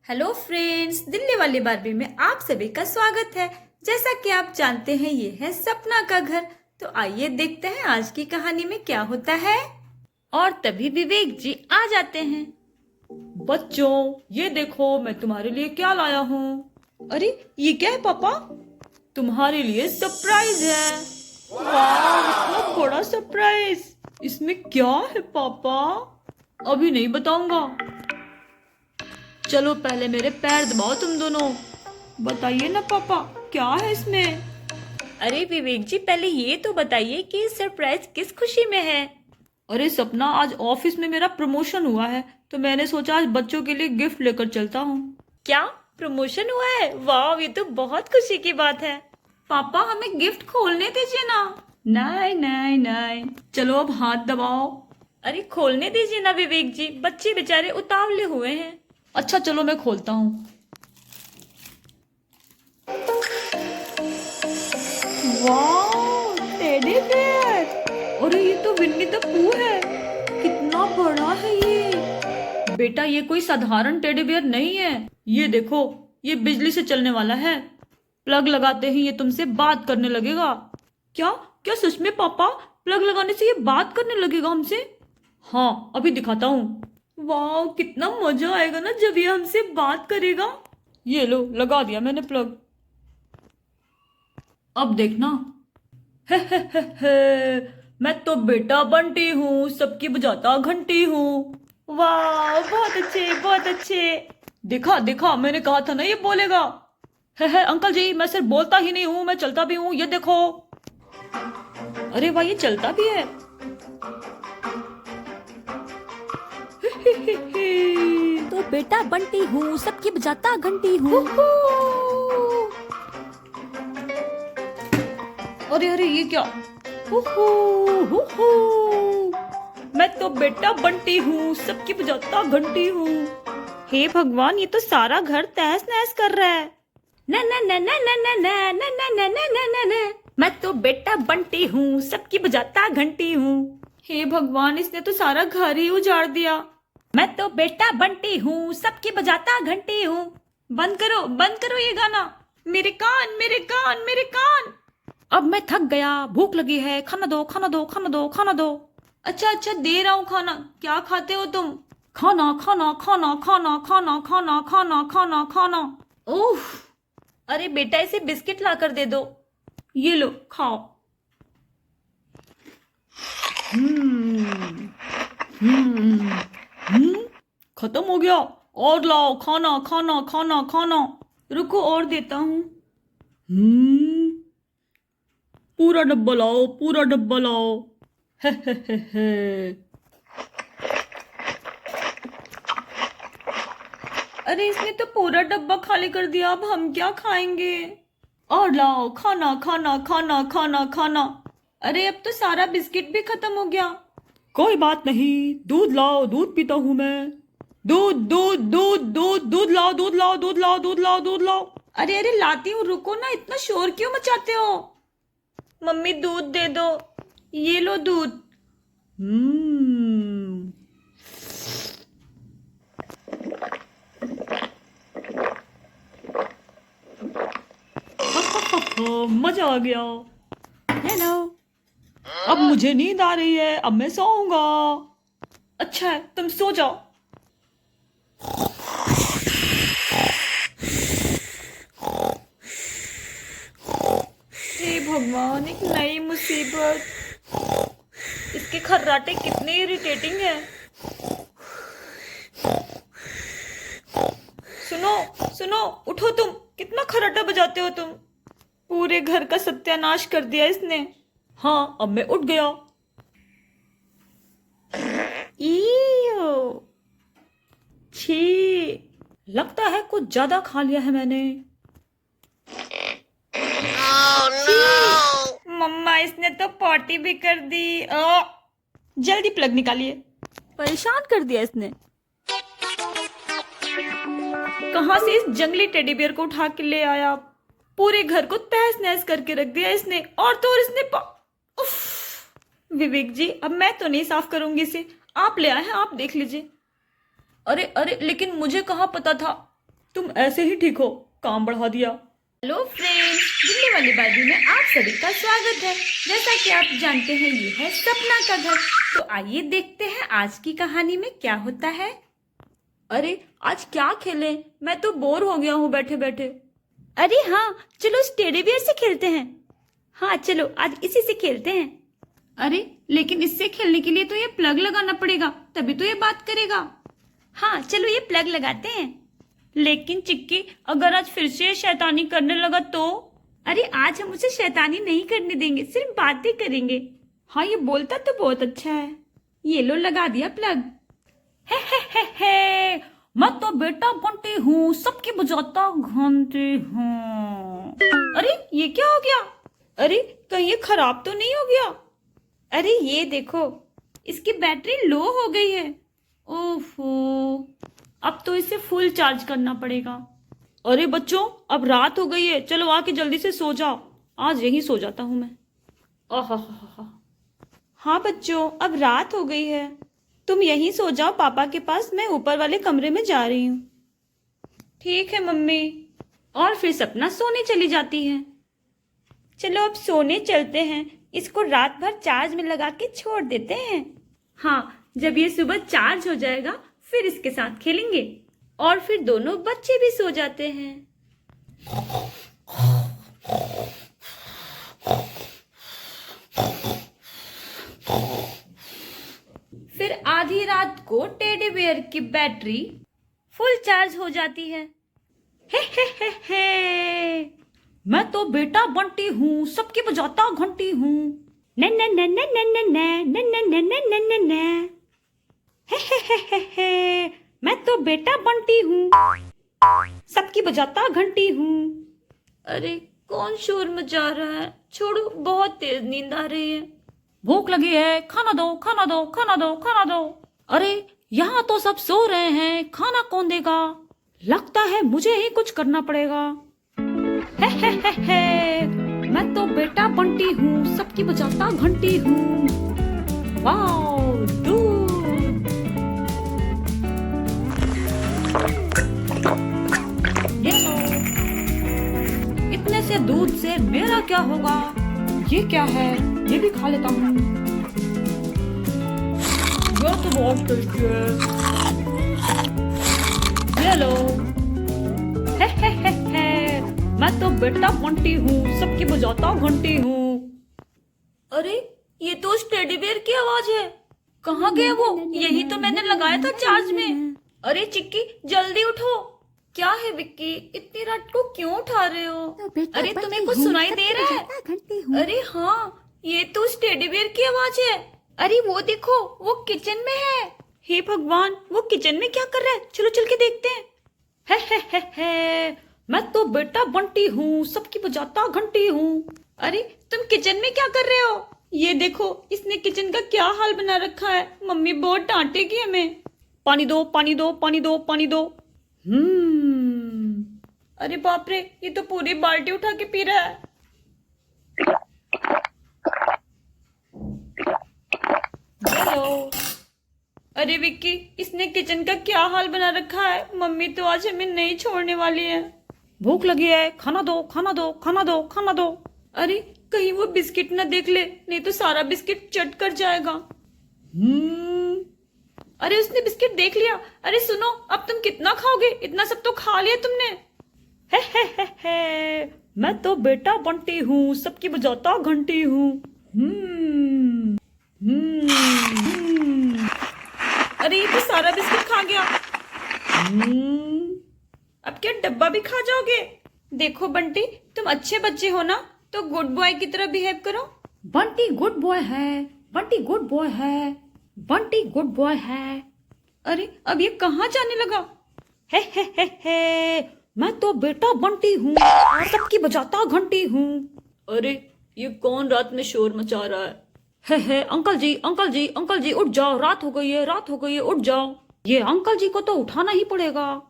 Hello friends, Delhi वाली Barbie में आप सभी का स्वागत है। जैसा कि आप जानते हैं ये है सपना का घर। तो आइए देखते हैं आज की कहानी में क्या होता है। और तभी विवेक जी आ जाते हैं। बच्चों, ये देखो मैं तुम्हारे लिए क्या लाया हूँ। अरे ये क्या है पापा? तुम्हारे लिए सरप्राइज है। वाह, इतना बड़ा सरप्राइज। इसमें क्या है पापा? अभी नहीं बताऊंगा। चलो पहले मेरे पैर दबाओ तुम दोनों। बताइए ना पापा, क्या है इसमें? अरे विवेक जी, पहले ये तो बताइए कि सरप्राइज किस खुशी में है। अरे सपना, आज ऑफिस में मेरा प्रमोशन हुआ है तो मैंने सोचा आज बच्चों के लिए गिफ्ट लेकर चलता हूँ। क्या प्रमोशन हुआ है? वाह, ये तो बहुत खुशी की बात है। पापा हमें गिफ्ट खोलने दीजिए ना। नहीं नहीं नहीं, चलो अब हाथ दबाओ। अरे खोलने दीजिए ना विवेक जी, बच्चे बेचारे उतावले हुए हैं। अच्छा चलो मैं खोलता हूँ। वाह, टेडी बेयर। अरे ये तो विन्नी द पू है। कितना बड़ा है ये। बेटा ये कोई साधारण टेडी बेयर नहीं है। ये देखो, ये बिजली से चलने वाला है। प्लग लगाते ही ये तुमसे बात करने लगेगा। क्या क्या सच में पापा? प्लग लगाने से ये बात करने लगेगा हमसे? हाँ, अभी दिखाता हूँ। वाह, कितना मजा आएगा ना जब ये हमसे बात करेगा। ये लो, लगा दिया मैंने प्लग। अब देखना। हे हे हे हे, मैं तो बेटा बंटी हूँ, सबकी बजाता घंटी हूँ। वाह, बहुत अच्छे बहुत अच्छे। देखा देखा, मैंने कहा था ना ये बोलेगा। है अंकल जी, मैं सिर्फ बोलता ही नहीं हूँ, मैं चलता भी हूँ, ये देखो। अरे वाह, ये चलता भी है। तो बेटा बंटी हूँ, सबकी बजाता घंटी हूँ। अरे अरे ये क्या? हुहू, हुहू। मैं तो बेटा बंटी हूँ, सबकी बजाता घंटी हूँ। हे भगवान, ये तो सारा घर तहस नहस कर रहा है। न न न न न न न न न न न न न। मैं तो बेटा बंटी हूँ, सबकी बजाता घंटी हूँ। हे भगवान, इसने तो सारा घर ही उजाड़ दिया। मैं तो बेटा बंटी हूँ, सबकी बजाता घंटी हूँ। बंद करो ये गाना। मेरे कान मेरे कान मेरे कान। अब मैं थक गया, भूख लगी है, खाना दो खाना दो खाना दो खाना दो। अच्छा अच्छा, दे रहा हूँ खाना। क्या खाते हो तुम? खाना खाना खाना खाना खाना खाना खाना खाना खाना। ओह, अरे बेटा, इसे बिस्किट ला कर दे दो। ये लो खाओ। हम्म हम्म खत्म हो गया। और लाओ, खाना खाना खाना खाना। रुको और देता हूँ। पूरा डब्बा लाओ, पूरा डब्बा लाओ। हे। अरे इसने तो पूरा डब्बा खाली कर दिया, अब हम क्या खाएंगे? और लाओ, खाना खाना खाना खाना खाना। अरे अब तो सारा बिस्किट भी खत्म हो गया। कोई बात नहीं, दूध लाओ, दूध पीता हूं मैं। दूध दूध दूध दूध दूध लाओ, दूध लाओ, दूध लाओ, दूध लाओ, दूध लाओ। अरे अरे लाती हूँ, रुको ना, इतना शोर क्यों मचाते हो? मम्मी दूध दे दो। ये लो दूध। मजा आ गया। हेलो। अब मुझे नींद आ रही है, अब मैं सोऊंगा। अच्छा है, तुम सो जाओ। हे भगवान, एक नई मुसीबत। इसके खर्राटे कितने इरिटेटिंग हैं। सुनो सुनो, उठो तुम। कितना खर्राटा बजाते हो तुम। पूरे घर का सत्यानाश कर दिया इसने। हाँ, अब मैं उठ गया। ईयो, छी, लगता है कुछ ज्यादा खा लिया है मैंने। मम्मा इसने तो पॉटी भी कर दी। जल्दी प्लग निकालिए। परेशान कर दिया इसने। कहाँ से इस जंगली टेडी बियर को उठा के ले आया? पूरे घर को तहस नहस करके रख दिया इसने। और तो और इसने उफ। विवेक जी, अब मैं तो नहीं साफ करूंगी इसे, आप ले आए हैं, आप देख लीजिए। अरे अरे, लेकिन मुझे कहाँ पता था। तुम ऐसे ही ठीक हो, काम बढ़ा दिया। हेलो फ्रेंड्स, दिल्ली वाली बार्बी में आप सभी का स्वागत है। जैसा कि आप जानते हैं ये है सपना का घर। तो आइए देखते हैं आज की कहानी में क्या होता है। अरे आज क्या खेलें? मैं तो बोर हो गया हूँ बैठे बैठे। अरे हाँ, चलो उस टेडी बियर से खेलते हैं। हाँ चलो आज इसी से खेलते हैं। अरे लेकिन इससे खेलने के लिए तो ये प्लग लगाना पड़ेगा, तभी तो ये बात करेगा। हाँ चलो ये प्लग लगाते हैं। लेकिन चिक्की, अगर आज फिर से शैतानी करने लगा तो? अरे आज हम उसे शैतानी नहीं करने देंगे, सिर्फ बातें करेंगे। हाँ ये बोलता तो बहुत अच्छा है। ये लो लगा दिया प्लग। हे, मैं तो बेटा बंटी हूँ, सबकी बजाता घंटी हूँ। अरे ये क्या हो गया? अरे कहीं ये खराब तो नहीं हो गया? अरे ये देखो, इसकी बैटरी लो हो गई है। ओफो, अब तो इसे फुल चार्ज करना पड़ेगा। अरे बच्चों, अब रात हो गई है, चलो आके जल्दी से सो जाओ। आज यहीं सो जाता हूँ मैं। हाँ बच्चों, अब रात हो गई है, तुम यहीं सो जाओ पापा के पास, मैं ऊपर वाले कमरे में जा रही हूँ। ठीक है मम्मी। और फिर सपना सोने चली जाती है। चलो अब सोने चलते हैं, इसको रात भर चार्ज में लगा के छोड़ देते हैं। हाँ, जब ये सुबह चार्ज हो जाएगा फिर इसके साथ खेलेंगे। और फिर दोनों बच्चे भी सो जाते हैं। फिर आधी रात को टेडी बियर की बैटरी फुल चार्ज हो जाती है। हे, मैं तो बेटा बंटी हूँ, सबकी बजाता घंटी हूँ। न न न न न न न न न न न न न। हे, मैं तो बेटा बंटी हूँ, सबकी बजाता घंटी हूँ। अरे कौन शोर मचा रहा है? छोड़ो, बहुत तेज नींद आ रही है। भूख लगी है, खाना दो खाना दो खाना दो खाना दो। अरे यहाँ तो सब सो रहे हैं, खाना कौन देगा? लगता है मुझे ही कुछ करना पड़ेगा। हे, मैं तो बेटा बंटी हूँ, सबकी बजाता घंटी हूँ। वाओ, दूध। ये लो। इतने से दूध से मेरा क्या होगा? ये क्या है? ये भी खा लेता हूँ। ये तो बहुत टेस्टी है। ये लो। हे, मैं तो बेटा बंटी हूँ, सबकी बजाता घंटी हूँ। अरे ये तो उस टेडी बियर की आवाज है। कहाँ गया वो? यही तो मैंने लगाया था चार्ज में। अरे चिक्की, जल्दी उठो। क्या है विक्की, इतनी रात को क्यों उठा रहे हो? अरे तुम्हें कुछ सुनाई दे रहा है? अरे हाँ, ये तो उस टेडी बियर की आवाज है। अरे वो देखो, वो किचन में है। हे भगवान, वो किचन में क्या कर रहा है? चलो चल के देखते हैं। हे, मैं तो बेटा बंटी हूँ, सबकी बजाता घंटी हूँ। अरे तुम किचन में क्या कर रहे हो? ये देखो, इसने किचन का क्या हाल बना रखा है। मम्मी बहुत डांटेगी हमें। पानी दो पानी दो पानी दो पानी दो। अरे बाप रे, ये तो पूरी बाल्टी उठा के पी रहा है। हेलो। अरे विक्की, इसने किचन का क्या हाल बना रखा है। मम्मी तो आज हमें नहीं छोड़ने वाली है। भूख लगी है, खाना दो खाना दो खाना दो खाना दो। अरे कहीं वो बिस्किट न देख ले, नहीं तो सारा बिस्किट चट कर जाएगा। अरे उसने बिस्किट देख लिया। अरे सुनो, अब तुम कितना खाओगे? इतना सब तो खा लिया तुमने। हे, मैं तो बेटा बंटी हूँ, सबकी बजाता घंटी हूँ। अरे ये तो सारा बिस्किट खा गया। अब क्या डब्बा भी खा जाओगे? देखो बंटी, तुम अच्छे बच्चे हो ना, तो गुड बॉय की तरह बिहेव करो। बंटी गुड बॉय है, बंटी गुड बॉय है, बंटी गुड बॉय है। अरे अब ये कहाँ जाने लगा? हे, मैं तो बेटा बंटी हूँ, सबकी बजाता घंटी हूँ। अरे ये कौन रात में शोर मचा रहा है? हे, अंकल जी अंकल जी अंकल जी, उठ जाओ, रात हो गई है रात हो गई है, उठ जाओ। ये अंकल जी को तो उठाना ही पड़ेगा।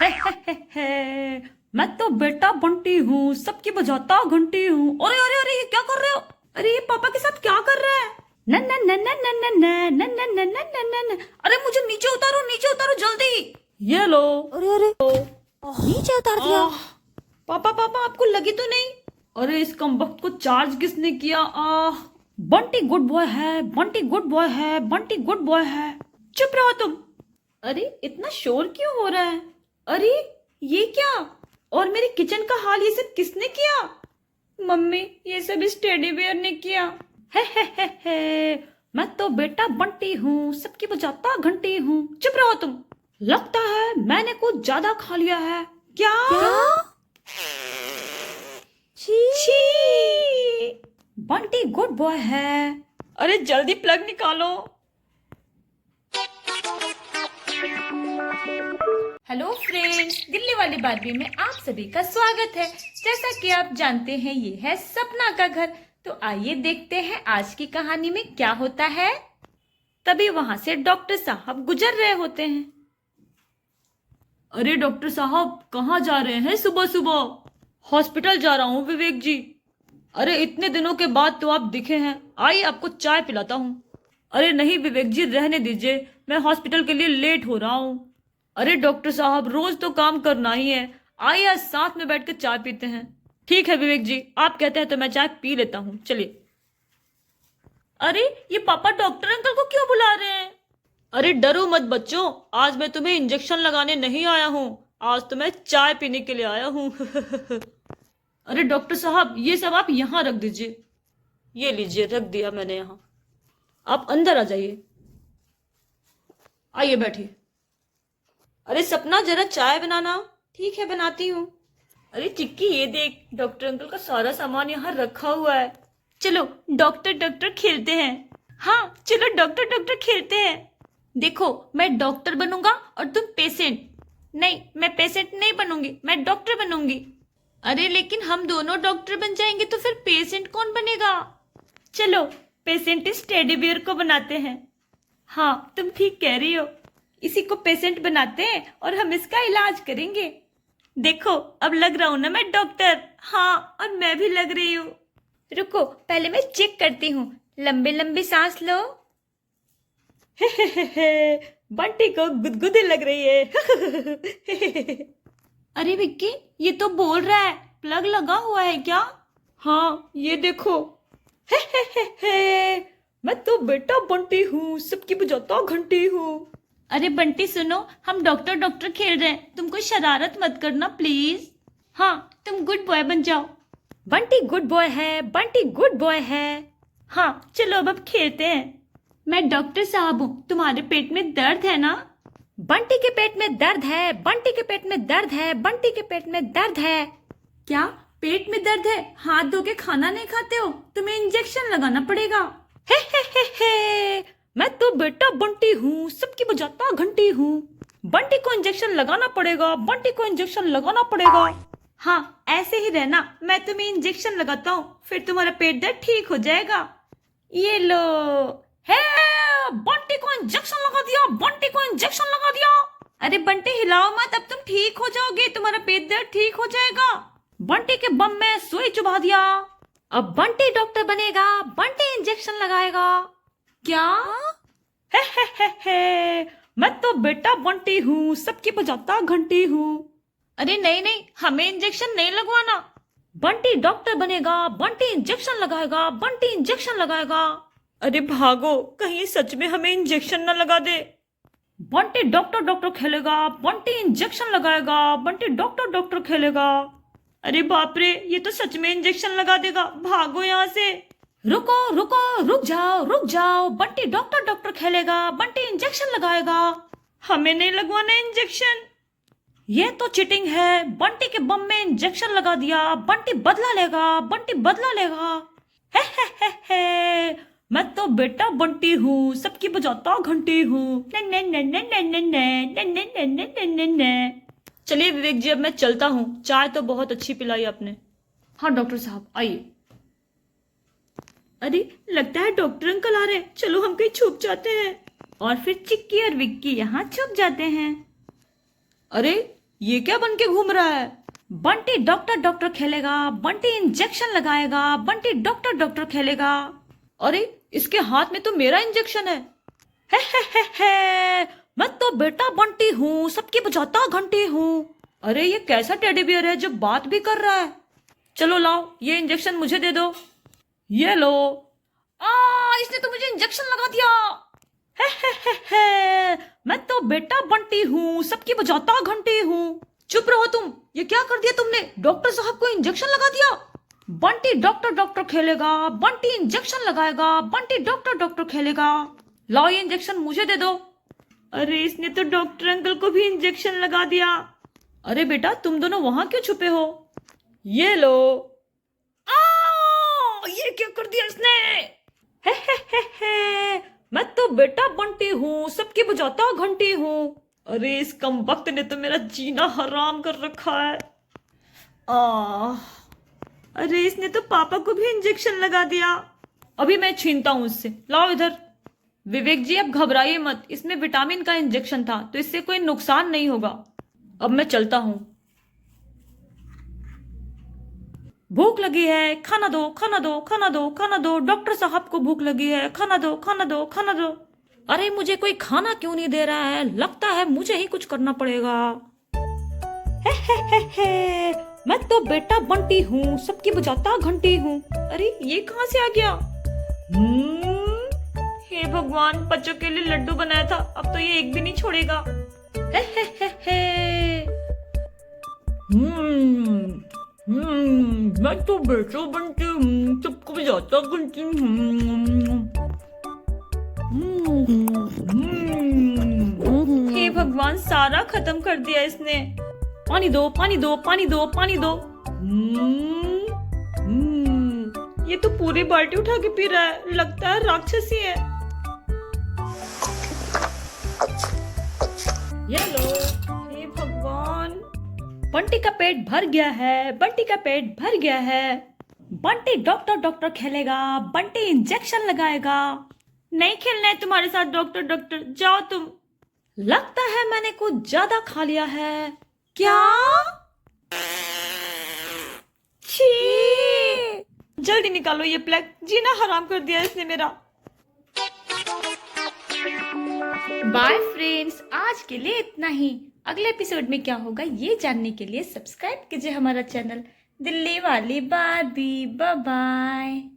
हे, मैं तो बेटा बंटी हूँ, सबकी बजाता घंटी हूँ। अरे अरे अरे, ये क्या कर रहे हो? अरे ये पापा के साथ क्या कर रहा है? न न न न न न न न न न न न न। अरे मुझे नीचे उतारो जल्दी। ये लो। अरे अरे, नीचे उतार दिया। पापा पापा आपको लगी तो नहीं? अरे इस कमबख्त को चार्ज किसने किया? बंटी गुड बॉय है, बंटी गुड बॉय है, बंटी गुड बॉय है। चुप रहो तुम। अरे इतना शोर क्यों हो रहा है? अरे ये क्या? और मेरे किचन का हाल ये सब किसने किया? मम्मी ये सब इस टेडी बियर ने किया। हे मैं तो बेटा बंटी हूँ, सबकी बजाता घंटी हूँ। चुप रहो तुम। लगता है मैंने कुछ ज्यादा खा लिया है। क्या? छी! बंटी गुड बॉय है। अरे जल्दी प्लग निकालो। हेलो फ्रेंड्स, दिल्ली वाली बारबी में आप सभी का स्वागत है। जैसा कि आप जानते हैं ये है सपना का घर। तो आइए देखते हैं आज की कहानी में क्या होता है। तभी वहां से डॉक्टर साहब गुजर रहे होते हैं। अरे डॉक्टर साहब कहाँ जा रहे हैं सुबह सुबह? हॉस्पिटल जा रहा हूँ विवेक जी। अरे इतने दिनों के बाद तो आप दिखे हैं, आइए आपको चाय पिलाता हूँ। अरे नहीं विवेक जी रहने दीजिए, मैं हॉस्पिटल के लिए लेट हो रहा हूँ। अरे डॉक्टर साहब रोज तो काम करना ही है, आइए आज साथ में बैठ कर चाय पीते हैं। ठीक है विवेक जी, आप कहते हैं तो मैं चाय पी लेता हूँ, चलिए। अरे ये पापा डॉक्टर अंकल को क्यों बुला रहे हैं? अरे डरो मत बच्चों, आज मैं तुम्हें इंजेक्शन लगाने नहीं आया हूँ, आज तो मैं चाय पीने के लिए आया हूँ। अरे डॉक्टर साहब ये सब आप यहाँ रख दीजिए। ये लीजिए, रख दिया मैंने यहाँ। आप अंदर आ जाइए, आइए बैठिए। अरे सपना जरा चाय बनाना। ठीक है बनाती हूँ। अरे चिक्की ये देख, डॉक्टर अंकल का सारा सामान यहाँ रखा हुआ है। चलो डॉक्टर डॉक्टर खेलते हैं। हाँ चलो डॉक्टर डॉक्टर खेलते हैं। देखो मैं डॉक्टर बनूंगा और तुम पेशेंट। नहीं मैं पेशेंट नहीं बनूंगी, मैं डॉक्टर बनूंगी। अरे लेकिन हम दोनों डॉक्टर बन जाएंगे तो फिर पेशेंट कौन बनेगा? चलो पेशेंट इस टेडी बियर को बनाते हैं। हाँ तुम ठीक कह रही हो, इसी को पेशेंट बनाते हैं और हम इसका इलाज करेंगे। देखो अब लग रहा हूं ना मैं डॉक्टर। हाँ और मैं भी लग रही हूँ। रुको पहले मैं चेक करती हूँ, लंबे लंबे सांस लो। बंटी को गुदगुदी लग रही है। अरे विक्की ये तो बोल रहा है, प्लग लगा हुआ है क्या? हाँ ये देखो। मैं तो बेटा बंटी हूँ, सबकी बजाता घंटी हूँ। अरे बंटी सुनो, हम डॉक्टर डॉक्टर खेल रहे हैं, तुम कोई शरारत मत करना प्लीज। हाँ तुम गुड बॉय बन जाओ। बंटी गुड बॉय है, बंटी गुड बॉय है। हाँ चलो अब खेलते हैं। मैं डॉक्टर साहब हूँ, तुम्हारे पेट में दर्द है ना? बंटी के पेट में दर्द है, बंटी के पेट में दर्द है, बंटी के पेट में दर्द है। क्या पेट में दर्द है? हाथ धो के खाना नहीं खाते हो? तुम्हें इंजेक्शन लगाना पड़ेगा। हे मैं तो बेटा बंटी हूँ, सबकी बजाता घंटी हूँ। बंटी को इंजेक्शन लगाना पड़ेगा, बंटी को इंजेक्शन लगाना पड़ेगा। हाँ ऐसे ही रहना, मैं तुम्हें इंजेक्शन लगाता हूँ, फिर तुम्हारा पेट दर्द ठीक हो जाएगा। ये लो। हे बंटी को इंजेक्शन लगा दिया, बंटी को इंजेक्शन लगा दिया। अरे बंटी हिलाओ मत, अब तुम ठीक हो जाओगे, तुम्हारा पेट दर्द ठीक हो जाएगा। बंटी के बम में सुई चुभा दिया, अब बंटी डॉक्टर बनेगा, बंटी इंजेक्शन लगाएगा। क्या? हे मैं तो बेटा बंटी हूँ, सबकी बजाता घंटी हूँ। अरे नहीं नहीं हमें इंजेक्शन नहीं लगवाना। बंटी डॉक्टर बनेगा, बंटी इंजेक्शन लगाएगा, बंटी इंजेक्शन लगाएगा। अरे भागो, कहीं सच में हमें इंजेक्शन न लगा दे। बंटी डॉक्टर डॉक्टर खेलेगा, बंटी इंजेक्शन लगाएगा, बंटी डॉक्टर डॉक्टर खेलेगा। अरे बाप रे, ये तो सच में इंजेक्शन लगा देगा, भागो यहाँ से। रुको रुको रुक जाओ, बंटी डॉक्टर डॉक्टर खेलेगा, बंटी इंजेक्शन लगाएगा। हमें नहीं लगवाना इंजेक्शन, ये तो चीटिंग है। बंटी के बम में इंजेक्शन लगा दिया, बंटी बदला लेगा, बंटी बदला लेगा। हे मैं तो बेटा बंटी हूँ, सबकी बजाता घंटी हूँ। चलिए विवेक जी अब मैं चलता हूँ, चाय तो बहुत अच्छी पिलाई आपने। हाँ डॉक्टर साहब आइए। अरे लगता है डॉक्टर अंकल आ रहे हैं, चलो हम कहीं छुप जाते हैं। और फिर चिक्की और विक्की यहाँ छुप जाते हैं। अरे ये क्या बन के घूम रहा है? बंटी डॉक्टर डॉक्टर खेलेगा, बंटी इंजेक्शन लगाएगा, बंटी डॉक्टर डॉक्टर खेलेगा। अरे इसके हाथ में तो मेरा इंजेक्शन है। हे मैं तो बेटा बंटी हूँ, सबकी बजाता घंटी हूँ। अरे ये कैसा टेडी बियर है जो बात भी कर रहा है? चलो लाओ, ये इंजेक्शन मुझे दे दो। ये लो। इसने तो मुझे इंजेक्शन लगा दिया। हे, मैं तो बेटा बंटी हूँ, सबकी बजाता घंटी हूँ। चुप रहो तुम, ये क्या कर दिया तुमने? डॉक्टर साहब को इंजेक्शन लगा दिया। बंटी डॉक्टर डॉक्टर खेलेगा, बंटी इंजेक्शन लगाएगा, बंटी डॉक्टर डॉक्टर खेलेगा। लाओ ये इंजेक्शन मुझे दे दो। अरे इसने तो डॉक्टर अंकल को भी इंजेक्शन लगा दिया। अरे बेटा तुम दोनों वहां क्यों छुपे हो? ये लो। ये क्या कर दिया इसने? हे, मैं तो बेटा बंटी हूँ, सबकी बजाता घंटी हूँ। अरे इस कमबख्त ने तो मेरा जीना हराम कर रखा है। अरे इसने तो पापा को भी इंजेक्शन लगा दिया। अभी मैं छीनता हूँ इससे। लाओ इधर। विवेक जी अब घबराइए मत, इसमें विटामिन का इंजेक्शन था तो इससे कोई नुकसान नहीं होगा। अब मैं चलता हूँ। भूख लगी है, खाना दो, खाना दो, खाना दो, खाना दो। डॉक्टर साहब को भूख लगी है, खाना दो, खाना दो, खाना दो। अरे मुझे कोई खाना क्यों नहीं दे रहा है? लगता है मुझे ही कुछ करना पड़ेगा। हे, मैं तो बेटा बंटी हूँ, सबकी बजाता घंटी हूँ। अरे ये कहाँ से आ गया? हे भगवान, बच्चों के लिए लड्डू बनाया था, अब तो ये एक भी नहीं छोड़ेगा। मैं तो बेटा बनती हूँ, सबको बजाता घंटी हूँ। हे भगवान, सारा खत्म कर दिया इसने। पानी दो, पानी दो, पानी दो, पानी दो। ये तो पूरी बाल्टी उठा के पी रहा है, लगता है राक्षसी है। ये लो। हे भगवान, बंटी का पेट भर गया है, बंटी का पेट भर गया है। बंटी डॉक्टर डॉक्टर खेलेगा, बंटी इंजेक्शन लगाएगा। नहीं खेलना है तुम्हारे साथ डॉक्टर डॉक्टर, जाओ तुम। लगता है मैंने कुछ ज्यादा खा लिया है। क्या? छी! जल्दी निकालो ये प्लग, जीना हराम कर दिया इसने मेरा। बाय फ्रेंड्स, आज के लिए इतना ही। अगले एपिसोड में क्या होगा ये जानने के लिए सब्सक्राइब कीजिए हमारा चैनल दिल्ली वाली बार्बी। Bye bye.